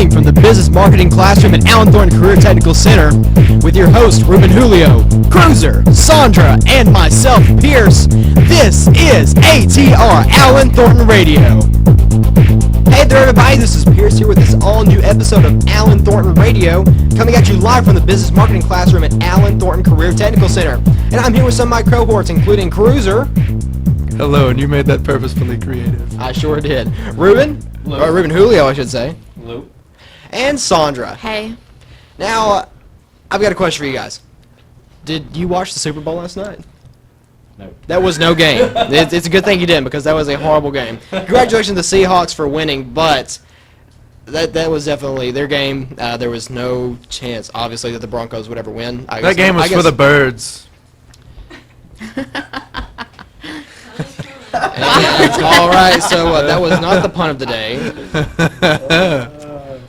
Recording from the Business Marketing Classroom at Allen Thornton Career Technical Center with your host, Ruben Julio, Cruiser, Sandra, and myself, Pierce. This is ATR, Allen Thornton Radio. Hey there, everybody. This is Pierce here with this all-new episode of Allen Thornton Radio, coming at you live from the Business Marketing Classroom at Allen Thornton Career Technical Center. And I'm here with some of my cohorts, including Cruiser. Hello, and you made that purposefully creative. I sure did. Ruben, or Ruben Julio, I should say. Hello. And Sandra. Hey. Now, I've got a question for you guys. Did you watch the Super Bowl last night? No. That was no game. It's a good thing you didn't, because that was a horrible game. Congratulations to the Seahawks for winning, but that was definitely their game. There was no chance, obviously, that the Broncos would ever win. That game was for the birds. All right, so that was not the pun of the day.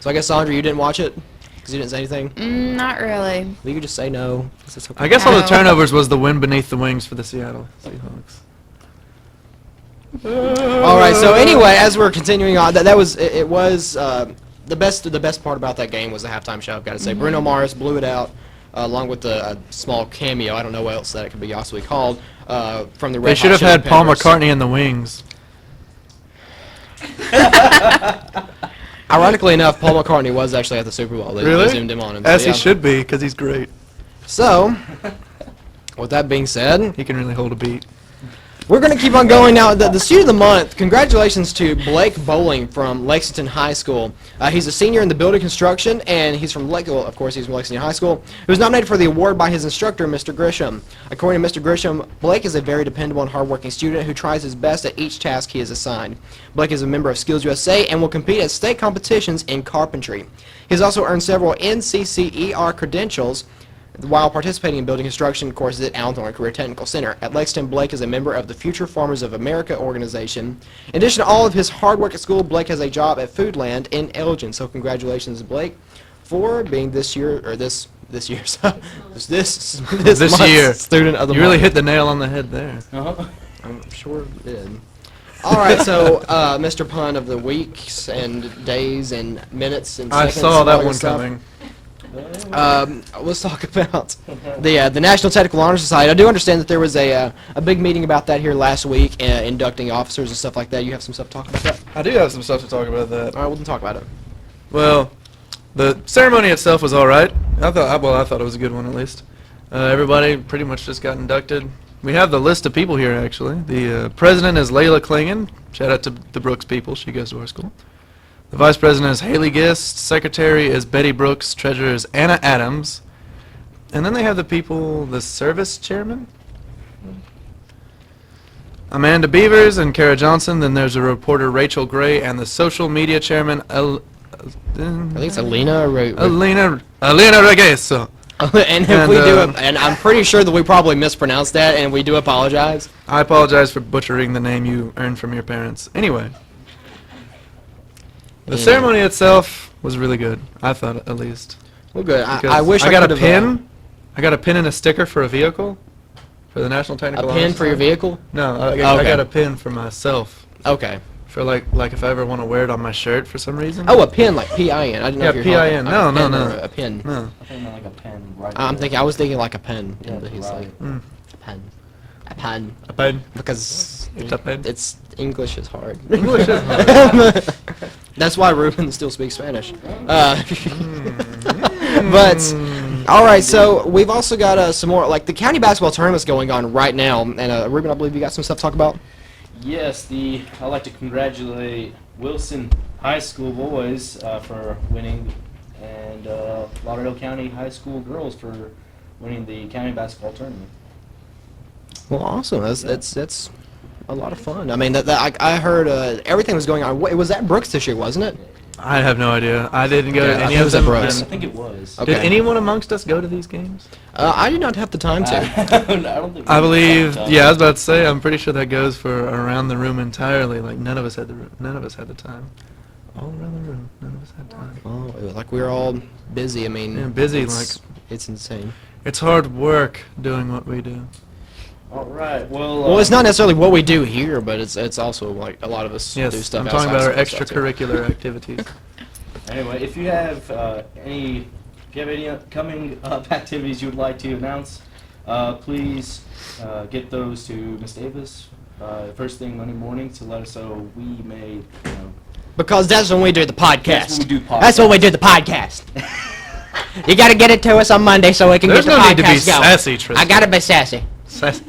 So I guess, Sandra, you didn't watch it because you didn't say anything? Not really. Well, you could just say no. Okay. I guess all the turnovers was the wind beneath the wings for the Seattle Seahawks. All right, so anyway, as we're continuing on, that was it was the best part about that game was the halftime show, I've got to say. Bruno Mars blew it out, along with a small cameo. I don't know what else that could be possibly called, from the Red They should Hot have had Chili Paul Peppers. McCartney in the wings. Ironically enough, Paul McCartney was actually at the Super Bowl. They zoomed him on him. As so, he yeah. should be, because he's great. So, with that being said, He can really hold a beat. we're going to keep on going now. The student of the month, congratulations to Blake Bowling from Lexington High School. He's a senior in the building construction, and he's from of course, he's from Lexington High School. He was nominated for the award by his instructor, Mr. Grisham. According to Mr. Grisham, Blake is a very dependable and hardworking student who tries his best at each task he is assigned. Blake is a member of SkillsUSA and will compete at state competitions in carpentry. He has also earned several NCCER credentials while participating in building construction courses at Allen Thornton Career Technical Center. At Lexington, Blake is a member of the Future Farmers of America organization. In addition to all of his hard work at school, Blake has a job at Foodland in Elgin. So congratulations, Blake, for being this year's month's This student year. of the month. You really hit the nail on the head there. I'm sure it did. All right, so Mr. Pun of the weeks and days and minutes and I seconds. saw and all that your one stuff. coming. Let's talk about the National Technical Honor Society. I do understand that there was a big meeting about that here last week, inducting officers and stuff like that. You have some stuff to talk about that? I do have some stuff to talk about that. All right, we'll talk about it. Well, the ceremony itself was all right. I thought it was a good one at least. Everybody pretty much just got inducted. We have the list of people here actually. The president is Layla Klingon. Shout out to the Brooks people. She goes to our school. The vice president is Haley Gist. Secretary is Betty Brooks. Treasurer is Anna Adams. And then they have the people, the service chairman, Amanda Beavers and Kara Johnson. Then there's a reporter, Rachel Gray, and the social media chairman, I think it's Alina. Alina Regueso. And if we and I'm pretty sure that we probably mispronounced that, and we do apologize. I apologize for butchering the name you earned from your parents. Anyway. The ceremony itself was really good, I thought at least. Well, good. Because I wish I got a could've, pin. I got a pin and a sticker for a vehicle for the National Technical a Honor pin for your Society. vehicle? No, I Okay. got a pin for myself. Okay. For like if I ever want to wear it on my shirt for some reason. Oh, a pin, like P-I-N. I didn't know Yeah, if you were talking P-I-N. about No, a pin no. or a pin. No. I think like a pen right I was thinking like a pen. Yeah, But he's right. like a pen. A pen. A pen. Because It's a pen. it's English is hard. English is hard. That's why Ruben still speaks Spanish. But all right, so we've also got some more, like the county basketball tournament's going on right now, and Ruben, I believe you got some stuff to talk about. Yes, I'd like to congratulate Wilson High School boys for winning, and Lauderdale County High School girls for winning the county basketball tournament. Well, awesome. That's a lot of fun. I mean, I heard everything was going on. It was at Brooks this year, wasn't it? I have no idea. I didn't go to Yeah, I any think it of was at them. Brooks. I think it was. Okay. Did anyone amongst us go to these games? I did not have the time to. I don't think. I believe. Yeah, I was about to say. I'm pretty sure that goes for around the room entirely. Like none of us had the time. All around the room, none of us had time. Oh, like we were all busy. I mean, Yeah, busy, it's insane. It's hard work doing what we do. All right. Well. Well, it's not necessarily what we do here, but it's also like a lot of us Yes, do stuff. I'm talking outside about our of school stuff, too. extracurricular activities. Anyway, if you have any coming up activities you would like to announce, please get those to Miss Davis first thing Monday morning to let us know we may, you know. Because that's when we do the podcast. That's when we do That's when we do the podcast. You got to get it to us on Monday so we can There's get the no podcast need to be going. sassy, Tristan. I got to be sassy. Sass-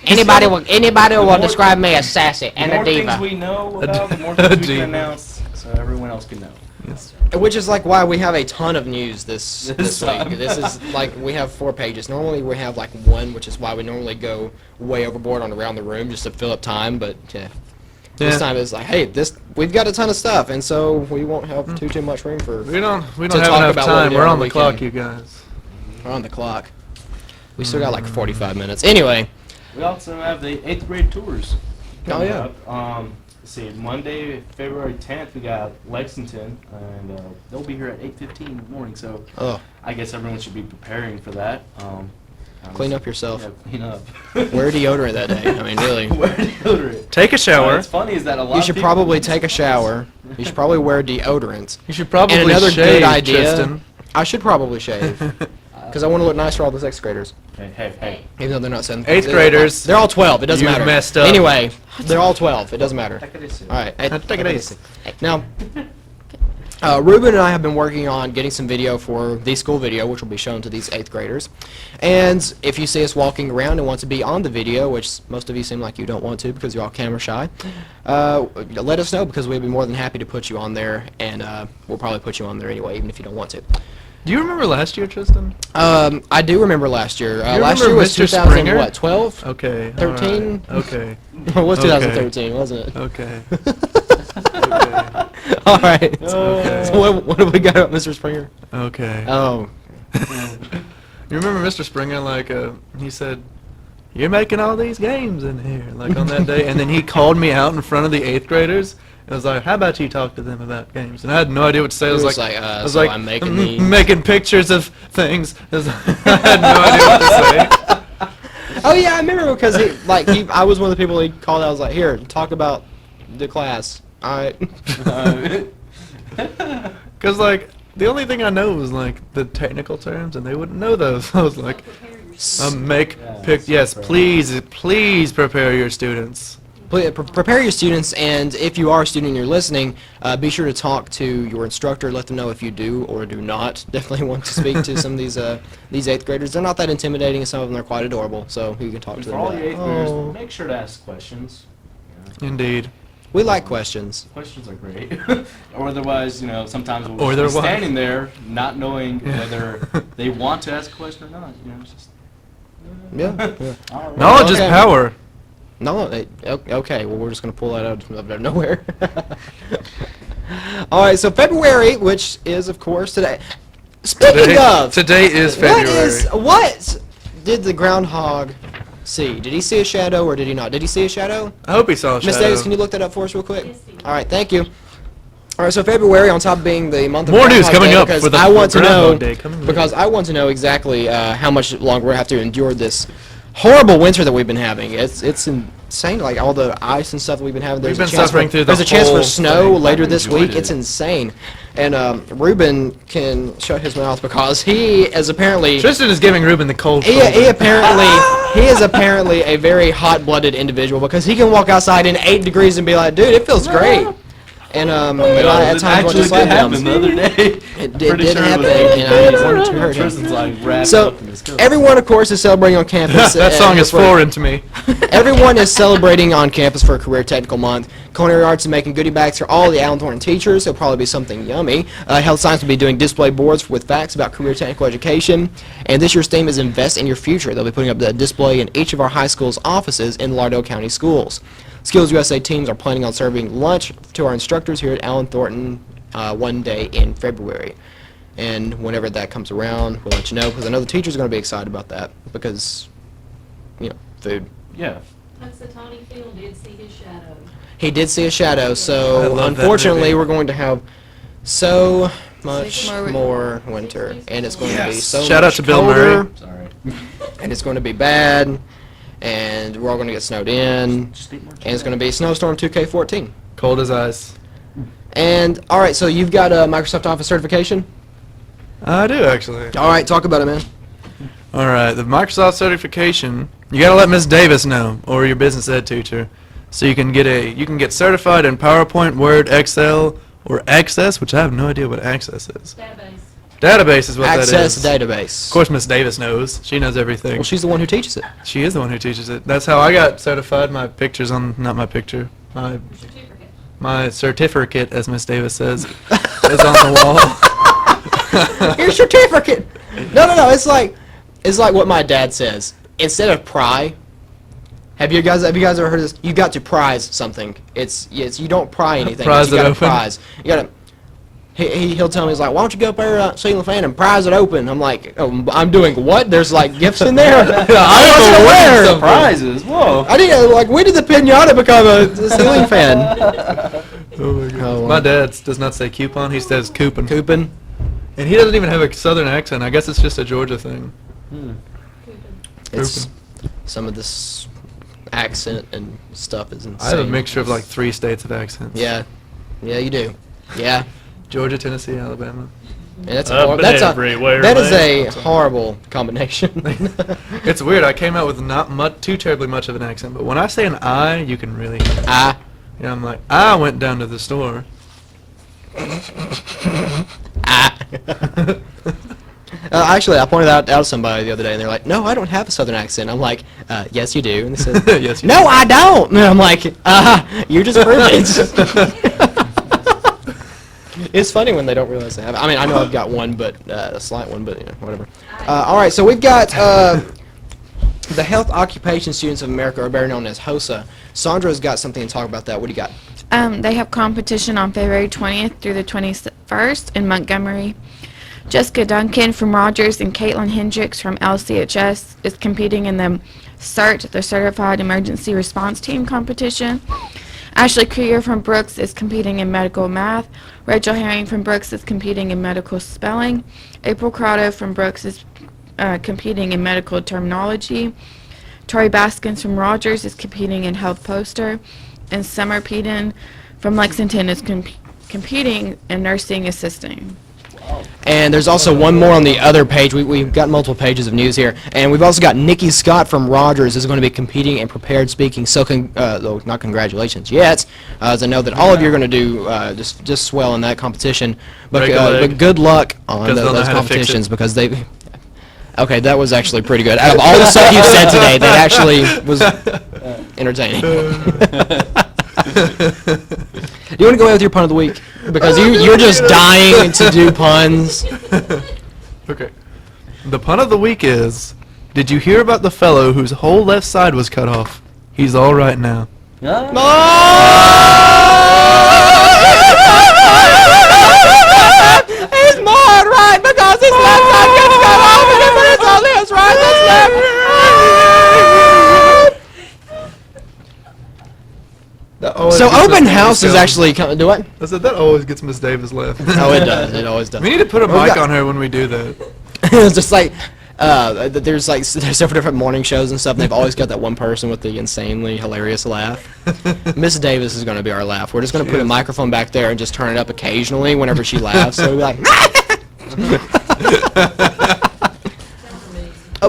Anybody will describe me as sassy The and a more things diva. we know about, the more A things we diva. can announce so everyone else can know. Yes. Which is like why we have a ton of news this This week. time. This is like we have 4 pages. Normally we have like 1, which is why we normally go way overboard on around the room just to fill up time. But this time it's like, hey, we've got a ton of stuff, and so we won't have too much room for. We don't to have talk enough about what time. we did We're on on the the clock, weekend. you guys. We're on the clock. We still got like 45 minutes. Anyway. We also have the 8th grade tours. Oh, coming yeah. up. Let's see, Monday, February 10th, we got Lexington, and they'll be here at 8:15 in the morning. So Oh, I guess everyone should be preparing for that. clean up yourself. Yeah, clean up. Wear deodorant that day. I mean, really. Wear deodorant. Take a shower. What's funny is that a lot You of should people- probably take a shower. You should probably wear deodorant. You should probably And another shave, good idea. Tristan. I should probably shave because I want to look nice for all the 6th graders. Hey. Even though they're not 7th. 8th graders. They're all 12. It doesn't You matter. messed up. Anyway, they're all 12. It doesn't matter. Take it easy. All right. Take it easy. Now, Ruben and I have been working on getting some video for the school video, which will be shown to these 8th graders. And if you see us walking around and want to be on the video, which most of you seem like you don't want to because you're all camera shy, let us know because we'd be more than happy to put you on there, and we'll probably put you on there anyway, even if you don't want to. Do you remember last year, Tristan? I do remember last year. You Last remember year was Mr. 2000, Springer? what, 12? Okay. 13? All right. Okay. It was Okay. 2013, wasn't it? Okay. All right. Okay. So what have we got up, Mr. Springer? Okay. Oh. You remember Mr. Springer, like, he said, "You're making all these games in here," like on that day, and then he called me out in front of the 8th graders, and was like, "How about you talk to them about games?" And I had no idea what to say. I was like, so I'm making these. making pictures of things. I had no idea what to say. Oh yeah, I remember because I was one of the people he called out. I was like, "Here, talk about the class." All right. Because, like, the only thing I know was, like, the technical terms, and they wouldn't know those. I was like, yes, please prepare your students. Prepare your students, and if you are a student and you're listening, be sure to talk to your instructor. Let them know if you do or do not definitely want to speak to some of these 8th graders. They're not that intimidating, and some of them are quite adorable, so you can talk to For them. all about the it. 8th graders, make sure to ask questions. Indeed. We like questions. Questions are great. Or otherwise, sometimes we'll Or just be otherwise. standing there not knowing whether they want to ask a question or not. It's just, Yeah. all right. Knowledge is Okay. power. No, okay, well, we're just going to pull that out of nowhere. All right, so February, which is, of course, today. Speaking of, Today is February. what did the groundhog see? Did he see a shadow or did he not? Did he see a shadow? I hope he saw a Miss shadow. Davis, can you look that up for us real quick? Yes, he did. All right, thank you. All right, so February, on top of being the month of More news Groundhog coming Day, up because for the I want to Groundhog know Day coming because later. I want to know exactly how much longer we have to endure this horrible winter that we've been having. It's insane, like all the ice and stuff that we've been having. We've There's been a chance suffering for, through the There's a chance for whole snow thing. later I've this enjoyed week. It's it. insane, and Ruben can shut his mouth because he is apparently Tristan is giving Ruben the cold he shoulder. is apparently a very hot-blooded individual because he can walk outside in 8 degrees and be like, dude, it feels great. And I at times want to slap him. the other day. It Pretty did sure it happen, was and I wanted to hurt him. Tristan's like wrapped So up in his coat. everyone, of course, is celebrating on campus. That song is foreign to me. Everyone is celebrating on campus for Career Technical Month. Culinary Arts is making goodie bags for all the Allen Thornton teachers. There'll probably be something yummy. Health Science will be doing display boards with facts about career technical education. And this year's theme is Invest in Your Future. They'll be putting up the display in each of our high schools' offices in Lauderdale County Schools. SkillsUSA teams are planning on serving lunch to our instructors here at Allen Thornton one day in February. And whenever that comes around, we'll let you know, because I know the teachers are going to be excited about that, because, food. Yeah. Punxsutawney Phil did see his shadow. He did see a shadow, I so love that unfortunately movie. we're going to have so much 6 more winter, and it's going to be Yes. so Shout out much to Bill colder, Murray. Sorry. and it's going to be bad, and we're all going to get snowed in, Just eat more and it's going to be Snowstorm 2K14. Cold as ice. And all right, so you've got a Microsoft Office certification. I do actually. All right, talk about it, man. All right, the Microsoft certification. You gotta let Miss Davis know, or your business ed teacher, so you can get certified in PowerPoint, Word, Excel, or Access, which I have no idea what Access is. Database. Database is what Access that is. database. Of course, Miss Davis knows. She knows everything. Well, she's the one who teaches it. She is the one who teaches it. That's how I got certified. My picture's on, not my picture, Certificate. my certificate, as Miss Davis says, is on the wall. Your certificate. No. It's like what my dad says. Instead of pry, have you guys ever heard of this? You got to prize something. It's you don't pry anything. Prize you it gotta open. prize. You gotta. He'll tell me, he's like, why don't you go up there, ceiling fan, and prize it open? I'm like, oh, I'm doing what? There's like gifts in there. I wasn't aware. Surprises. Whoa. I didn't like. When did the pinata become a ceiling fan? Oh my God. Oh, My dad does not say coupon. He says coupon. Coupon. And he doesn't even have a southern accent. I guess it's just a Georgia thing. It's some of this accent and stuff is insane. I have a mixture of like 3 states of accents. Yeah, you do. Yeah. Georgia, Tennessee, Alabama. And that's I've been everywhere, that is man. a horrible combination. It's weird. I came out with not too terribly much of an accent, but when I say an I, you can really. I. Yeah, I'm like, I went down to the store. Actually, I pointed out to somebody the other day, and they're like, "No, I don't have a southern accent." I'm like, "Yes, you do." And they said, Yes, you "No, I don't." And I'm like, "You just proved it." It's funny when they don't realize they have it. I mean, I know I've got one, but a slight one, but whatever. All right, so we've got the Health Occupation Students of America, or better known as HOSA. Sandra's got something to talk about that. What do you got? They have competition on February 20th through the 21st in Montgomery. Jessica Duncan from Rogers and Caitlin Hendricks from LCHS is competing in the CERT, the Certified Emergency Response Team competition. Ashley Krieger from Brooks is competing in medical math. Rachel Herring from Brooks is competing in medical spelling. April Corrado from Brooks is competing in medical terminology. Tori Baskins from Rogers is competing in health poster. And Summer Peden from Lexington is competing in nursing assisting. And there's also one more on the other page. We've got multiple pages of news here. And we've also got Nikki Scott from Rogers is going to be competing in prepared speaking. So, though not congratulations yet, as I know that all of you are going to do just swell in that competition. But good luck on those competitions because they... Okay, that was actually pretty good. Out of all the stuff you said today, that actually was entertaining. Do you want to go away with your pun of the week? Because you're just dying to do puns. Okay. The pun of the week is, did you hear about the fellow whose whole left side was cut off? He's all right now. He's more right because his left side gets cut off and everybody's on his right, that's left. So open house is actually coming. Do what? I said that always gets Miss Davis left. Oh, it does. It always does. We need to put a mic on her when we do that. It's just like there's several different morning shows and stuff, and they've always got that one person with the insanely hilarious laugh. Miss Davis is going to be our laugh. We're just going to put a microphone back there and just turn it up occasionally whenever she laughs. So we'll be like.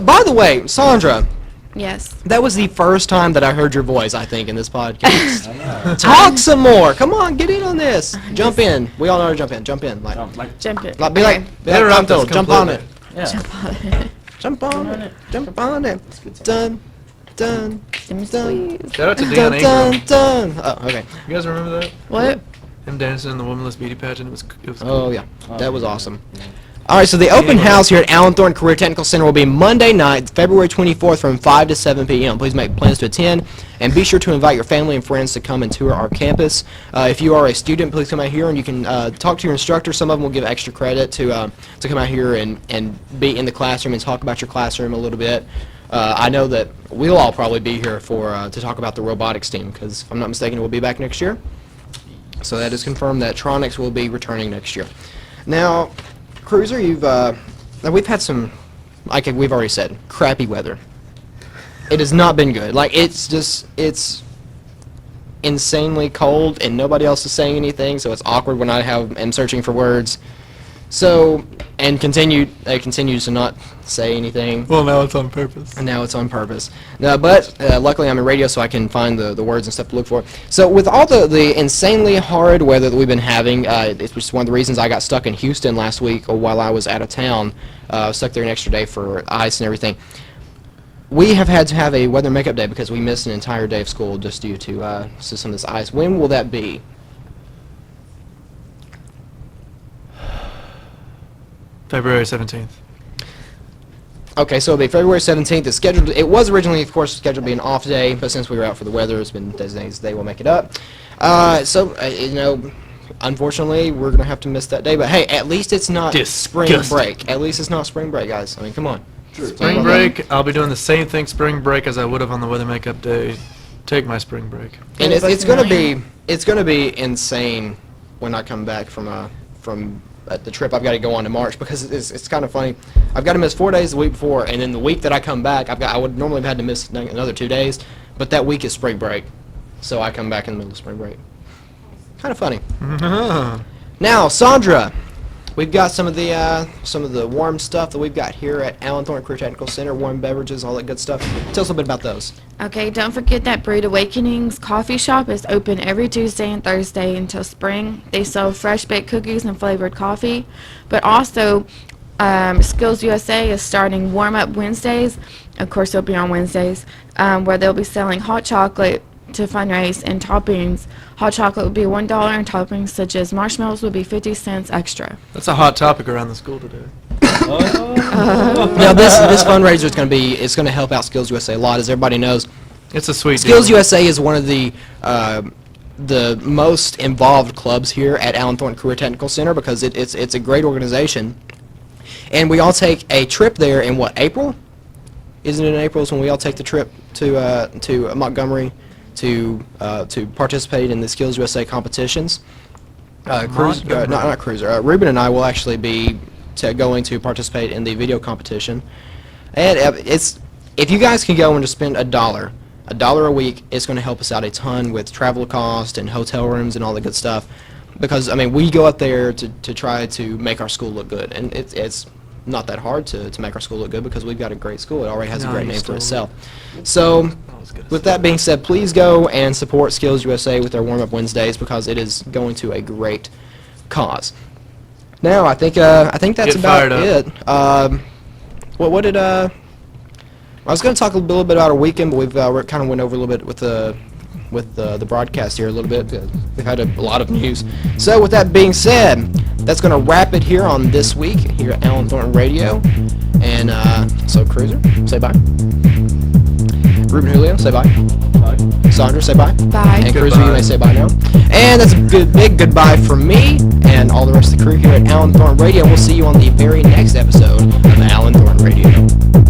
By the way, Sandra. Yes. That was the first time that I heard your voice, I think, in this podcast. Talk some more. Come on, get in on this. Jump in. We all know how to jump in. Jump in. Like, Jump it. be like Interrupt us Phil. Jump on it. Yeah. Jump on it. Jump on it. Dun, dun, dun, Squeeze. Shout out to dun, Dan dun, Ingram. dun. Oh, okay. You guys remember that? What? Him dancing in the womanless beauty pageant. It was Oh, yeah. That was awesome. All right, so the open house here at Allen Thornton Career Technical Center will be Monday night, February 24th from 5 to 7 p.m. Please make plans to attend, and be sure to invite your family and friends to come and tour our campus. If you are a student, please come out here, and you can talk to your instructor. Some of them will give extra credit to come out here and be in the classroom and talk about your classroom a little bit. I know that we'll all probably be here to talk about the robotics team, because if I'm not mistaken, we'll be back next year. So that is confirmed that Tronics will be returning next year. Now, Cruiser, we've had some, like we've already said, crappy weather. It has not been good. Like, it's insanely cold and nobody else is saying anything, so it's awkward when am searching for words. So, and they continue to not say anything. Well, now it's on purpose. And now it's on purpose. No, but luckily I'm in radio, so I can find the words and stuff to look for. So with all the insanely hard weather that we've been having, it's just one of the reasons I got stuck in Houston last week while I was out of town. I was stuck there an extra day for ice and everything. We have had to have a weather makeup day because we missed an entire day of school just due to some of this ice. When will that be? February 17th. Okay, so it'll be February 17th. It's scheduled. It was originally, of course, scheduled to be an off day, but since we were out for the weather, it's been designated as they will make it up. Unfortunately, we're going to have to miss that day. But hey, at least it's not spring Disgusting. break. At least it's not spring break, guys. I mean, come on. Spring break, I'll be doing the same thing spring break as I would have on the weather makeup day. Take my spring break. And it's going to be insane when I come back from the trip I've got to go on to March, because it's kind of funny. I've got to miss 4 days the week before, and then the week that I come back, I would normally have had to miss another 2 days, but that week is spring break, so I come back in the middle of spring break. Kind of funny. Now, Sandra, we've got some of the warm stuff that we've got here at Allen Thornton Career Technical Center, warm beverages, all that good stuff. Tell us a little bit about those. Okay, don't forget that Brewed Awakenings coffee shop is open every Tuesday and Thursday until spring. They sell fresh baked cookies and flavored coffee, but also SkillsUSA is starting Warm Up Wednesdays. Of course, it'll be on Wednesdays, where they'll be selling hot chocolate to fundraise, and toppings. Hot chocolate would be $1, and toppings such as marshmallows would be 50 cents extra. That's a hot topic around the school today. Now, this fundraiser is going to help out SkillsUSA a lot, as everybody knows. It's a sweet deal. SkillsUSA is one of the most involved clubs here at Allen Thornton Career Technical Center, because it's a great organization. And we all take a trip there in April? Isn't it in April is when we all take the trip to Montgomery to participate in the SkillsUSA competitions? Ruben and I will actually be going to participate in the video competition. And if you guys can go and just spend $1 a week, it's going to help us out a ton with travel cost and hotel rooms and all the good stuff. Because, I mean, we go out there to try to make our school look good. And it's not that hard to make our school look good, because we've got a great school. It already has a great name for itself. So, with that being said, please go and support SkillsUSA with their Warm-Up Wednesdays, because it is going to a great cause. Now, I think that's about it. What did I was going to talk a little bit about our weekend, but we kind of went over a little bit with the broadcast here a little bit. We've had a lot of news. So with that being said, that's going to wrap it here on this week here at Allen Thornton Radio. And so Cruiser, say bye. Ruben Julio, say bye. Bye. Sandra, say bye. Bye. And Cruiser, you may say bye now. And that's a big goodbye from me and all the rest of the crew here at Allen Thornton Radio. We'll see you on the very next episode of Allen Thornton Radio.